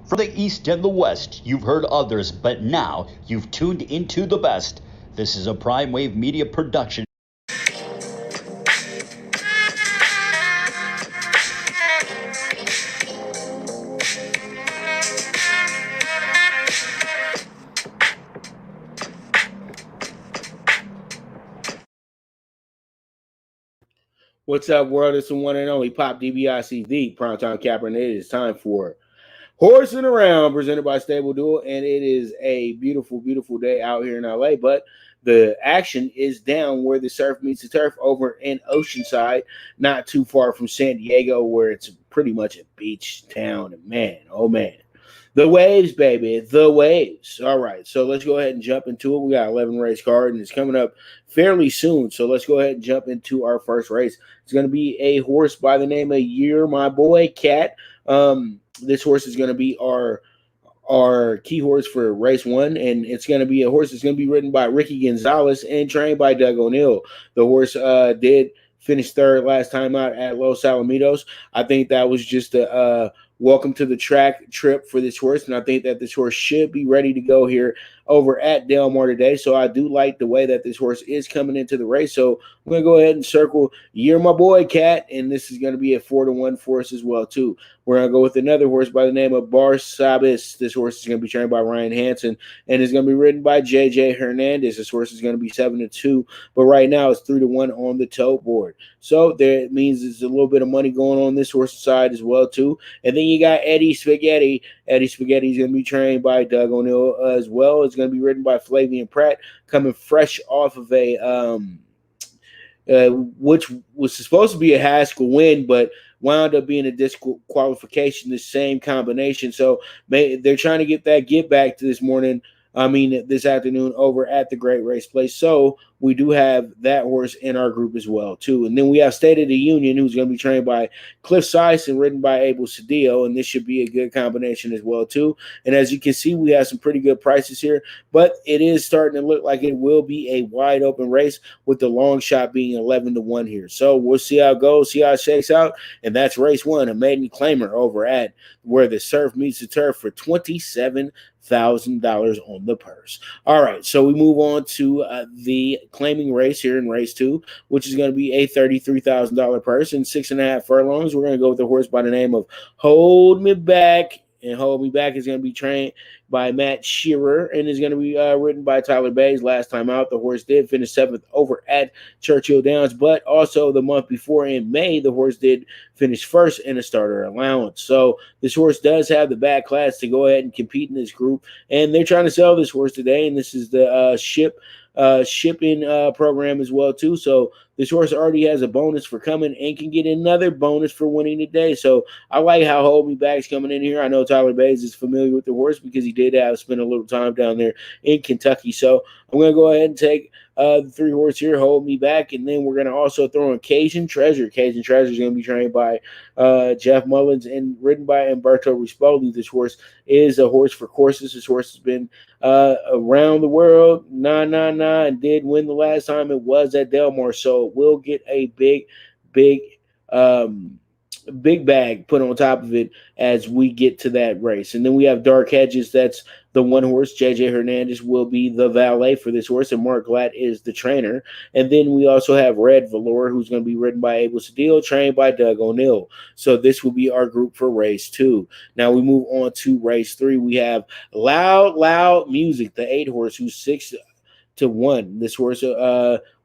From the East and the West, you've heard others, but now you've tuned into the best. This is a Prime Wave Media production. What's up, world? It's the one and only Pop DBIC, the Primetime Capper, and it is time for Horsin Around, presented by Stable Duel, and it is a beautiful, beautiful day out here in LA, but the action is down where the surf meets the turf over in Oceanside, not too far from San Diego, where it's pretty much a beach town, and man, oh man. The waves, baby. The waves. All right, so let's go ahead and jump into it. We got 11 race card, and it's coming up fairly soon. So let's go ahead and jump into our first race. It's going to be a horse by the name of Year My Boy Cat. This horse is going to be our key horse for race one, and it's going to be a horse that's going to be ridden by Ricky Gonzalez and trained by Doug O'Neill. The horse did finish third last time out at Los Alamitos. I think that was just a welcome to the track trip for this horse, and I think that this horse should be ready to go here over at Del Mar today. So I do like the way that this horse is coming into the race. So I'm going to go ahead and circle Year My Boy Cat, and this is going to be a 4-1 for us as well too. We're going to go with another horse by the name of Barsabas. This horse is going to be trained by Ryan Hansen and is going to be ridden by JJ Hernandez. This horse is going to be 7-2, but right now it's 3-1 on the tote board. So there means there's a little bit of money going on this horse's side as well too. And then you got Eddie Spaghetti. Eddie Spaghetti is going to be trained by Doug O'Neill as well. It's going to be ridden by Flavian Pratt, coming fresh off of a which was supposed to be a Haskell win, but wound up being a disqualification, the same combination. So they're trying to get that get back to this afternoon over at the Great Race Place. So we do have that horse in our group as well, too. And then we have State of the Union, who's going to be trained by Cliff Sice and ridden by Abel Cedillo, and this should be a good combination as well, too. And as you can see, we have some pretty good prices here, but it is starting to look like it will be a wide open race with the long shot being 11-1 here. So we'll see how it goes, see how it shakes out, and that's race one, a maiden claimer over at where the surf meets the turf for $27,000 on the purse. All right, so we move on to the claiming race here in race two, which is going to be a $33,000 purse and 6.5 furlongs. We're going to go with a horse by the name of Hold Me Back, and Hold Me Back is going to be trained by Matt Shearer and is going to be ridden by Tyler Bays. Last time out, the horse did finish 7th over at Churchill Downs, but also the month before in May, the horse did finish first in a starter allowance. So this horse does have the back class to go ahead and compete in this group, and they're trying to sell this horse today, and this is the shipping program as well too. So this horse already has a bonus for coming and can get another bonus for winning today. So I like how Hold Me Back's coming in here. I know Tyler Bays is familiar with the horse because he did spend a little time down there in Kentucky. So I'm going to go ahead and take the 3 horse here, Hold Me Back, and then we're going to also throw in Cajun Treasure. Cajun Treasure is going to be trained by Jeff Mullins and ridden by Umberto Rispoli. This horse is a horse for courses. This horse has been around the world, and did win the last time it was at Del Mar. So we'll get a big bag put on top of it as we get to that race. And then we have Dark Hedges. That's the one horse. JJ Hernandez will be the valet for this horse, and Mark Glatt is the trainer. And then we also have Red Valor, who's going to be ridden by Abel Cedillo, trained by Doug O'Neill. So this will be our group for race 2. Now we move on to race 3. We have Loud Music, the 8 horse, who's 6-1. This horse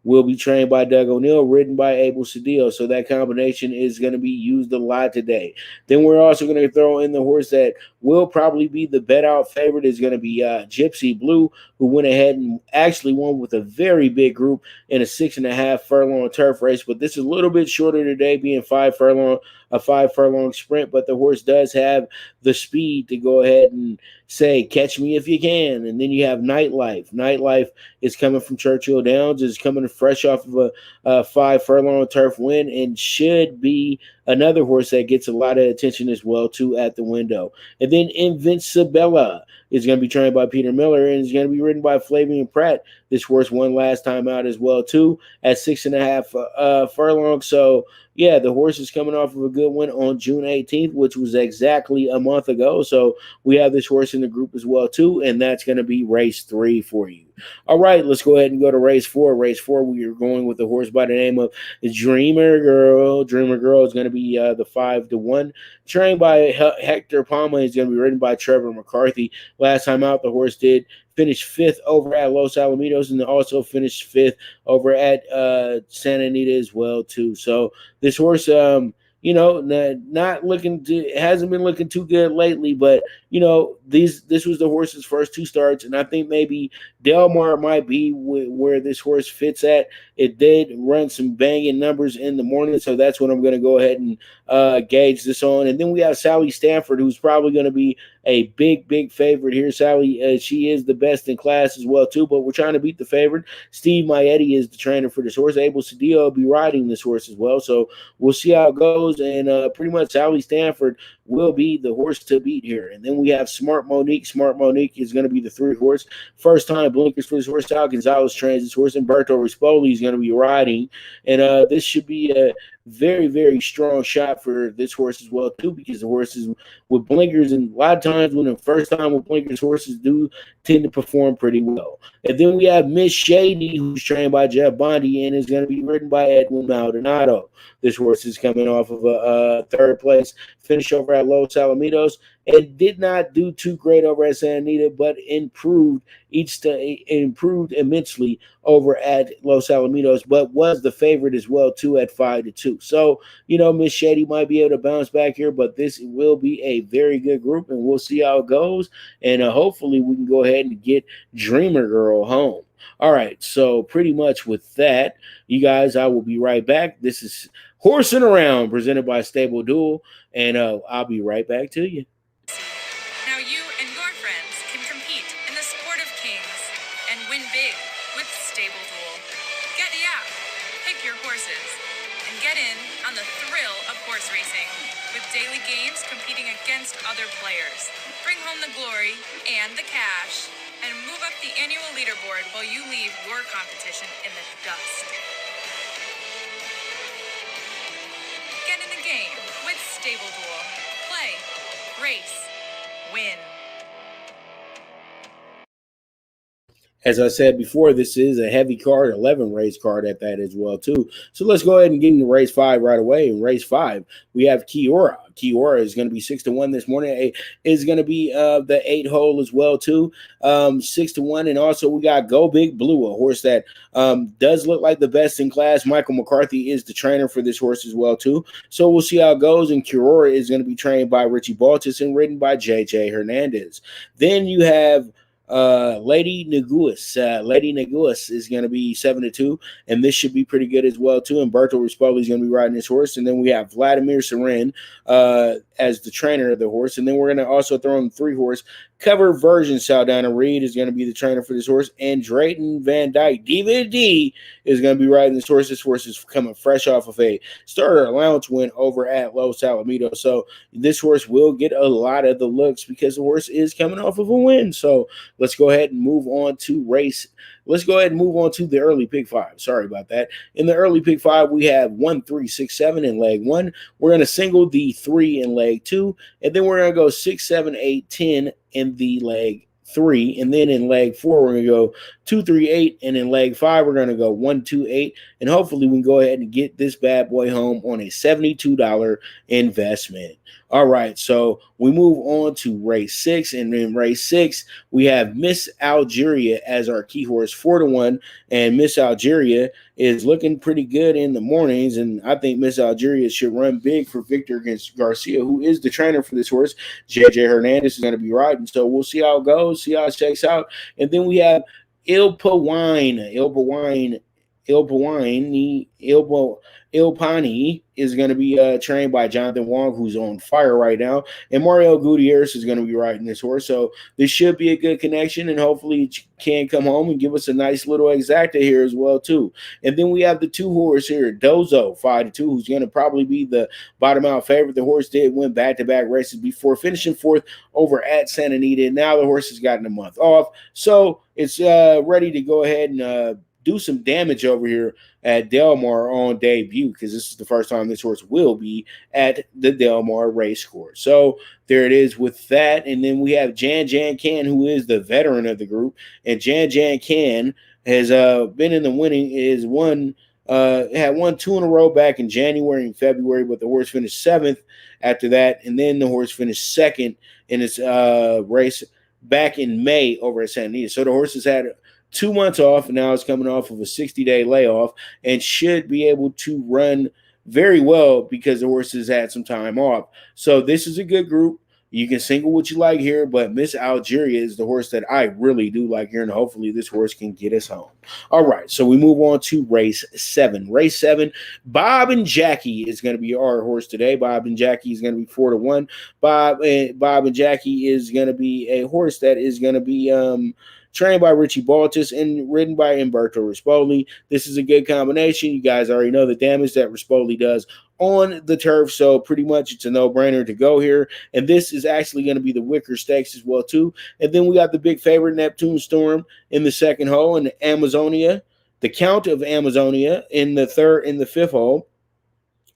will be trained by Doug O'Neill, ridden by Abel Cedillo. So that combination is going to be used a lot today. Then we're also going to throw in the horse that will probably be the bet out favorite is going to be Gypsy Blue, who went ahead and actually won with a very big group in a 6.5 furlong turf race. But this is a little bit shorter today, being a 5 furlong sprint. But the horse does have the speed to go ahead and say, catch me if you can. And then you have Nightlife. Nightlife is coming from Churchill Downs, is coming fresh off of a 5 furlong turf win, and should be another horse that gets a lot of attention as well too at the window. And then Invincibella. is going to be trained by Peter Miller and is going to be ridden by Flavian Pratt. This horse won last time out as well too at 6.5 furlongs. So yeah, the horse is coming off of a good win on June 18th, which was exactly a month ago. So we have this horse in the group as well too, and that's going to be race 3 for you. All right, let's go ahead and go to race 4. Race 4, we are going with a horse by the name of Dreamer Girl. Dreamer Girl is going to be the 5-1. Trained by Hector Palma. Is going to be ridden by Trevor McCarthy. Last time out, the horse did finish 5th over at Los Alamitos and also finished 5th over at Santa Anita as well too. So this horse, not looking to, hasn't been looking too good lately, but this was the horse's first 2 starts, and I think maybe Delmar might be where this horse fits at. It did run some banging numbers in the morning, so that's what I'm going to go ahead and gauge this on. And then we have Sally Stanford, who's probably going to be a big favorite here. Sally, she is the best in class as well too, but we're trying to beat the favorite. Steve Maietti is the trainer for this horse. Abel Cedillo will be riding this horse as well, so we'll see how it goes. And pretty much Sally Stanford will be the horse to beat here. And then we have Smart Monique. Smart Monique is going to be the 3 horse. First time blinkers for this horse. Sal Gonzalez trains this horse, and Berto Rispoli is going to be riding. And this should be a very strong shot for this horse as well too, because the horses with blinkers, and a lot of times when the first time with blinkers, horses do tend to perform pretty well. And then we have Miss Shady, who's trained by Jeff Bondi and is going to be ridden by Edwin Maldonado. This horse is coming off of a 3rd place finish over at Los Alamitos and did not do too great over at Santa Anita, but improved immensely over at Los Alamitos, but was the favorite as well too at 5-2. So Miss Shady might be able to bounce back here, but this will be a very good group, and we'll see how it goes. And hopefully we can go ahead and get Dreamer Girl home. All right, so pretty much with that, you guys, I will be right back. This is Horsin' Around, presented by Stable Duel, and I'll be right back to you. Now you and your friends can compete in the sport of kings and win big with Stable Duel. Get the app, pick your horses, and get in on the thrill of horse racing with daily games competing against other players. Bring home the glory and the cash, and move up the annual leaderboard while you leave your competition in the dust. Get in the game with Stable Duel. Play, race, win. As I said before, this is a heavy card, 11 race card at that as well too. So let's go ahead and get into race 5 right away. In race 5, we have Kiora. Kiora is going to be 6-1 this morning. It is going to be the 8 hole as well too, 6-1. And also we got Go Big Blue, a horse that does look like the best in class. Michael McCarthy is the trainer for this horse as well too. So we'll see how it goes. And Kiora is going to be trained by Richie Baltus and ridden by JJ Hernandez. Then you have Lady Neguis. Lady Neguis is going to be 7-2, and this should be pretty good as well too. And Berto Rispoli is going to be riding this horse. And then we have Vladimir Seren as the trainer of the horse. And then we're going to also throw in the 3 horse cover version. Saldana Reed is going to be the trainer for this horse, and Drayton Van Dyke DVD is going to be riding this horse. This horse is coming fresh off of a starter allowance win over at Los Alamitos, so this horse will get a lot of the looks because the horse is coming off of a win. So let's go ahead and move on to race. Let's go ahead and move on to the early pick 5. Sorry about that. In the early pick 5, we have 1, 3, 6, 7 in leg 1. We're going to single the 3 in leg 2, and then we're going to go 6, 7, 8, 10 in the leg 3, and then in leg 4 we're going to go 2, 3, 8, and in leg 5 we're going to go 1, 2, 8, and hopefully we can go ahead and get this bad boy home on a $72 investment. All right, so we move on to race 6, and in race 6 we have Miss Algeria as our key horse, 4-1, and Miss Algeria is looking pretty good in the mornings, and I think Miss Algeria should run big for Victor against Garcia, who is the trainer for this horse. JJ Hernandez is going to be riding, so we'll see how it goes, see how it checks out. And then we have Ilpa Wine. Ilpa Wine Ilpani is going to be trained by Jonathan Wong, who's on fire right now, and Mario Gutierrez is going to be riding this horse. So this should be a good connection, and hopefully it can come home and give us a nice little exacta here as well too. And then we have the two horse here, Dozo 5-2, who's going to probably be the bottom out favorite. The horse did win back-to-back races before finishing fourth over at Santa Anita. And now the horse has gotten a month off, so it's ready to go ahead and do some damage over here at Del Mar on debut, because this is the first time this horse will be at the Del Mar race course. So there it is with that. And then we have Jan Can, who is the veteran of the group. And Jan Can has been in the winning, had won 2 in a row back in January and February, but the horse finished 7th after that. And then the horse finished 2nd in its race back in May over at Santa Anita. So the horse has had 2 months off, and now it's coming off of a 60-day layoff and should be able to run very well because the horse has had some time off. So this is a good group. You can single what you like here, but Miss Algeria is the horse that I really do like here, and hopefully this horse can get us home. All right, so we move on to race 7. Race 7, Bob and Jackie is going to be our horse today. Bob and Jackie is going to be 4-1. Bob and Jackie is going to be a horse that is going to be trained by Richie Baltus and ridden by Umberto Rispoli. This is a good combination. You guys already know the damage that Rispoli does on the turf, so pretty much it's a no-brainer to go here. And this is actually going to be the Wicker Stakes as well too. And then we got the big favorite, Neptune Storm, in the second hole, and Amazonia, the Count of Amazonia in the fifth hole.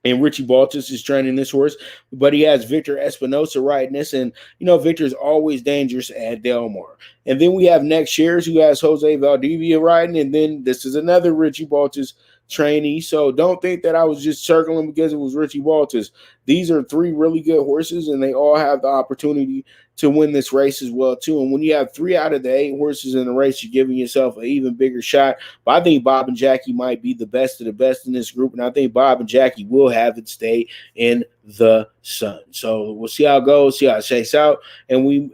And Richie Baltus is training this horse, but he has Victor Espinosa riding this. And, Victor's always dangerous at Del Mar. And then we have Next Year's, who has Jose Valdivia riding. And then this is another Richie Baltus trainee. So don't think that I was just circling because it was Richie Baltus. These are 3 really good horses, and they all have the opportunity to win this race as well too. And when you have 3 out of the 8 horses in the race, you're giving yourself an even bigger shot. But I think Bob and Jackie might be the best of the best in this group, and I think Bob and Jackie will have it stay in the sun. So we'll see how it goes, see how it shakes out, and we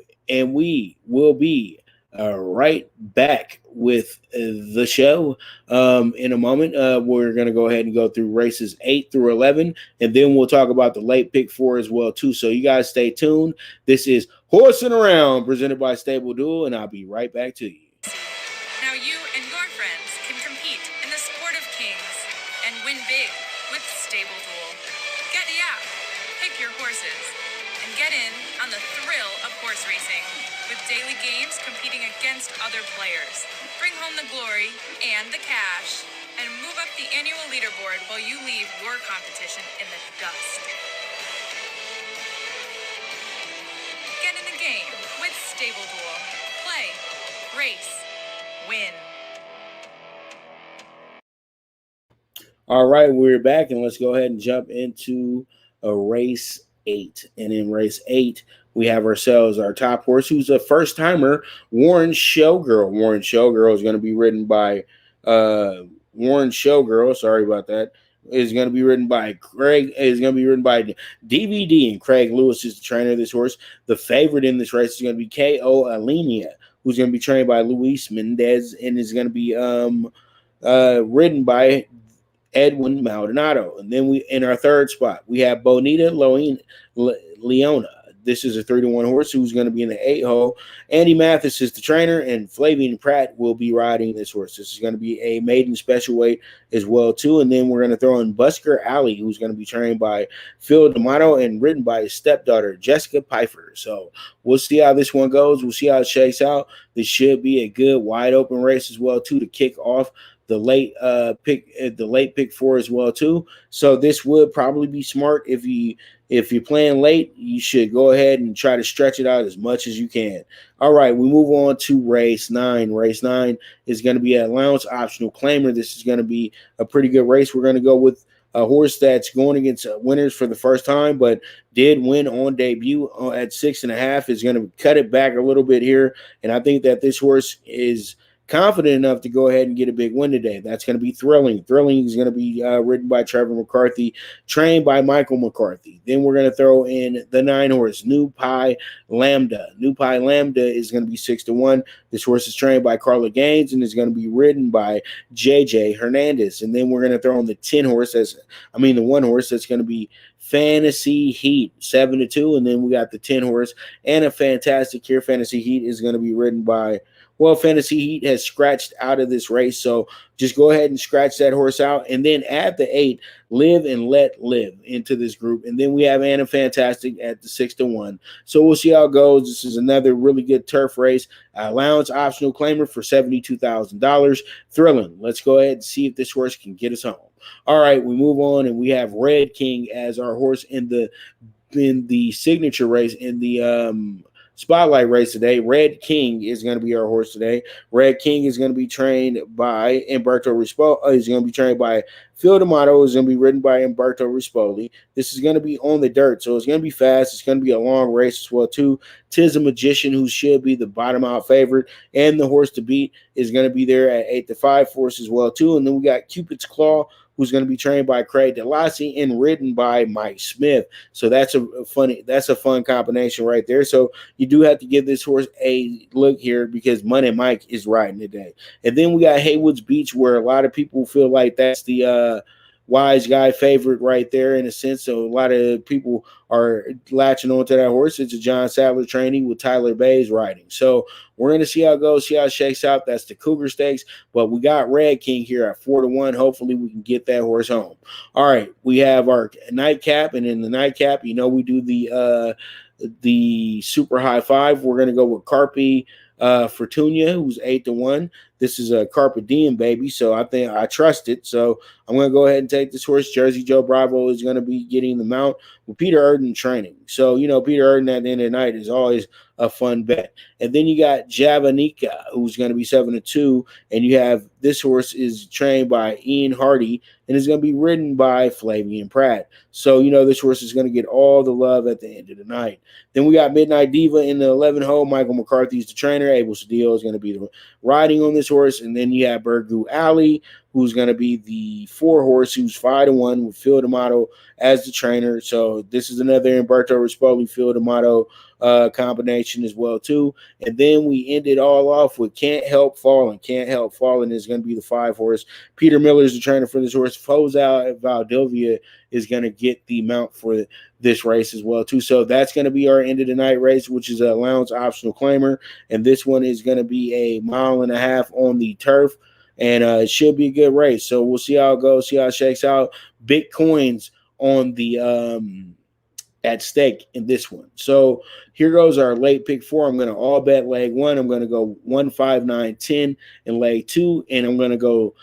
will be right back with the show in a moment. We're going to go ahead and go through races 8 through 11, and then we'll talk about the late pick 4 as well too. So you guys stay tuned. This is Horsin' Around, presented by Stable Duel, and I'll be right back to you. Now you and your friends can compete in the sport of kings and win big with Stable Duel. Get the app, pick your horses, and get in on the thrill of horse racing with daily games competing against other players. Bring home the glory and the cash, and move up the annual leaderboard while you leave your competition in the dust. Get in the game with Stable Duel. Play, race, win. All right, we're back, and let's go ahead and jump into a race 8. And in race 8, we have ourselves our top horse, who's a first-timer, Warren Showgirl. Warren Showgirl is going to be ridden by Warren Showgirl. Sorry about that. Is going to be ridden by DVD, and Craig Lewis is the trainer of this horse. The favorite in this race is going to be K.O. Alenia, who's going to be trained by Luis Mendez, and is going to be ridden by Edwin Maldonado. And then in our third spot, we have Bonita Leona. This is a 3-1 horse who's going to be in the 8 hole. Andy Mathis is the trainer, and Flavian Pratt will be riding this horse. This is going to be a maiden special weight as well too. And then we're going to throw in Busker Alley, who's going to be trained by Phil D'Amato and ridden by his stepdaughter, Jessica Pfeiffer. So we'll see how this one goes. We'll see how it shakes out. This should be a good wide open race as well too to kick off the late pick 4 as well too. So this would probably be smart. If you're playing late, you should go ahead and try to stretch it out as much as you can. All right, we move on to race 9. Race 9 is going to be an allowance optional claimer. This is going to be a pretty good race. We're going to go with a horse that's going against winners for the first time, but did win on debut at 6.5. Is going to cut it back a little bit here, and I think that this horse is confident enough to go ahead and get a big win today. That's going to be Thrilling. Thrilling is going to be ridden by Trevor McCarthy, trained by Michael McCarthy. Then we're going to throw in the 9 horse, New Pi Lambda. New Pi Lambda is going to be 6-1. This horse is trained by Carla Gaines and is going to be ridden by JJ Hernandez. And then we're going to throw in the 1 horse that's going to be Fantasy Heat, 7-2. And then we got the 10 horse and a fantastic here. Fantasy Heat is going to be ridden by, well, Fantasy Heat has scratched out of this race, so just go ahead and scratch that horse out, and then add the 8, Live and Let Live, into this group. And then we have Anna Fantastic at the 6-1. So we'll see how it goes. This is another really good turf race. Allowance optional claimer for $72,000. Thrilling. Let's go ahead and see if this horse can get us home. All right, we move on, and we have Red King as our horse in the signature race, in the spotlight race today. Red King is going to be our horse today. Red King is going to be trained by Umberto Rispoli. He's going to be trained by Phil D'Amato. Is going to be ridden by Umberto Rispoli. This is going to be on the dirt, so it's going to be fast. It's going to be a long race as well, too. Tis a Magician, who should be the bottom out favorite, and the horse to beat is going to be there at 8-5 for us as well, too. And then we got Cupid's Claw, who's going to be trained by Craig DeLassy and ridden by Mike Smith. So that's a fun combination right there. So you do have to give this horse a look here, because Money Mike is riding today. And then we got Haywood's Beach, where a lot of people feel like that's the wise guy favorite right there, in a sense. So a lot of people are latching onto that horse. It's a John Sadler training with Tyler Bays riding. So we're going to see how it goes, see how it shakes out. That's the Cougar Stakes. But we got Red King here at 4-1. Hopefully we can get that horse home. All right, we have our nightcap, and in the nightcap, you know, we do the super high five. We're going to go with Carpe Fortuna, who's 8-1. This is a Carpe Diem, baby, so I think I trust it. So I'm going to go ahead and take this horse. Jersey Joe Bravo is going to be getting the mount with Peter Erden training. So, you know, Peter Erden at the end of the night is always a fun bet. And then you got Javanica, who's going to be 7-2, and you have this horse is trained by Ian Hardy and is going to be ridden by Flavian Pratt. So, you know, this horse is going to get all the love at the end of the night. Then we got Midnight Diva in the 11 hole. Michael McCarthy is the trainer. Abel Cedillo is going to be the riding on this horse. And then you have Burgoo Alley, who's going to be the 4 horse, who's 5-1 with Phil D'Amato as the trainer. So this is another Umberto Rispoli, Phil D'Amato combination as well, too. And then we end it all off with Can't Help Falling. Can't Help Falling is going to be the 5 horse. Peter Miller is the trainer for this horse. Foza Valdivia is going to get the mount for this race as well, too. So that's going to be our end of the night race, which is a allowance optional claimer. And this one is going to be a 1.5 miles on the turf. And it should be a good race. So we'll see how it goes, see how it shakes out. Big coins on the at stake in this one. So here goes our late pick 4. I'm going to all bet leg 1. I'm going to go 1, 5, 9, 10 in leg 2. And I'm going to go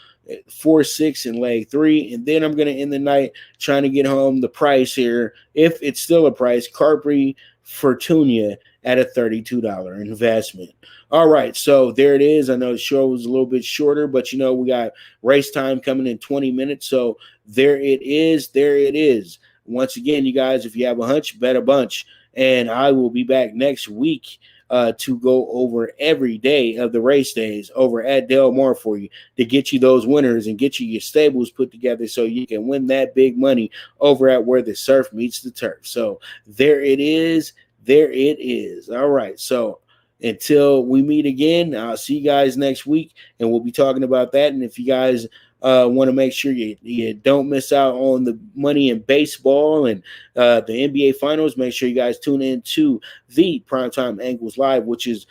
4, 6 in leg 3. And then I'm going to end the night trying to get home the price here, if it's still a price, Carpe Fortuna at a $32 investment. All right, so there it is. I know the show was a little bit shorter, but, you know, we got race time coming in 20 minutes. So there it is. There it is. Once again, you guys, if you have a hunch, bet a bunch. And I will be back next week to go over every day of the race days over at Del Mar for you, to get you those winners and get you your stables put together so you can win that big money over at where the surf meets the turf. So there it is. There it is. All right. So until we meet again, I'll see you guys next week, and we'll be talking about that. And if you guys want to make sure you don't miss out on the money in baseball and the NBA Finals, make sure you guys tune in to the Primetime Angles Live, which is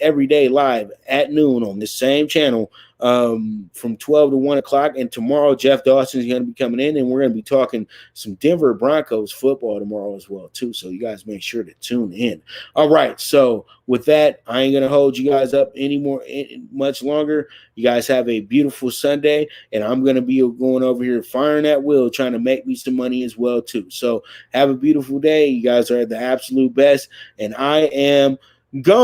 every day live at noon on this same channel from 12 to 1 o'clock. And tomorrow, Jeff Dawson is going to be coming in, and we're going to be talking some Denver Broncos football tomorrow as well, too. So you guys make sure to tune in. All right. So with that, I ain't going to hold you guys up much longer. You guys have a beautiful Sunday, and I'm going to be going over here firing that wheel, trying to make me some money as well, too. So have a beautiful day. You guys are the absolute best, and I am gone.